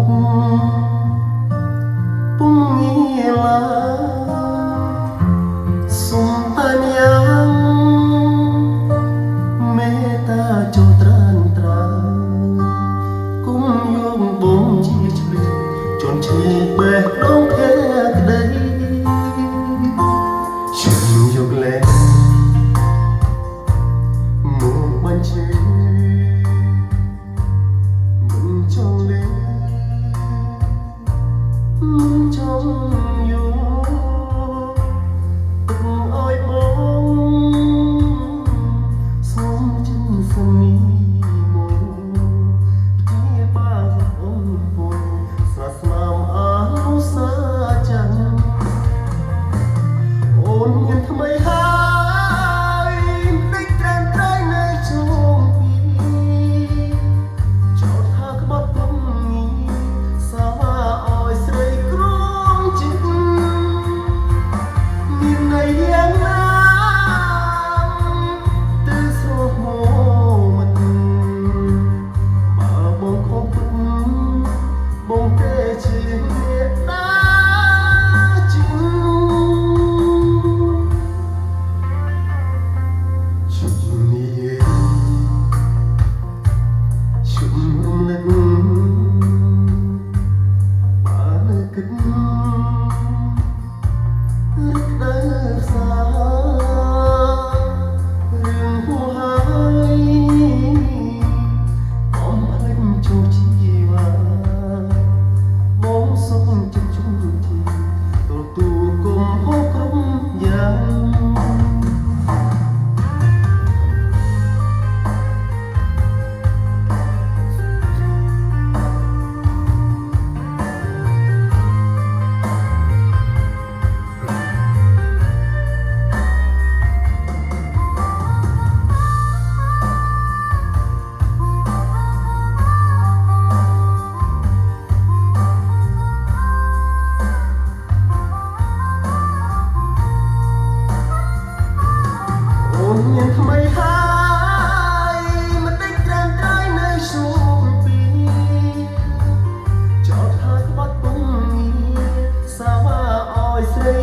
ពុំងាឡាសុំតែយ៉ាងមេត្តាចូលត្រានត្រាគុំយកបងជាឆ្លៀតជន់ឈ្នះបេះដូងភក្តីជុំយកលែងមកបញ្ជាមិនចង់លេងមិនចង់យកទុកឲ្យបងសូមចិនសនីមកព្យាបាលអូនពុនស្រាស្មាមអនុសាចាំ អូនមានថ្មីហើយមិនដេកក្រានក្រៃនៅជុំពីចោតថាក្បត់ពុំងីសាវាឲ្យស្រីគ្រងចិត្តមានន័យយ៉ាងណាទៅស្រស់មកមិនបើបងខំពុំបងទេជាអ្នកណាជាជំនាញជំនឿបានគិតរឹកដល់សារឿងហួហើយបំភ្លេចចូលជីវ៉ាបងសុំចិត្តជុំទីទទួលគុំហូរក្រុមយ៉ាង អូនមានថ្មីហើយមិនដេកក្រានក្រៃនៅជុំពីចោតថាក្បត់ពុំងីសាវាឲ្យស្រី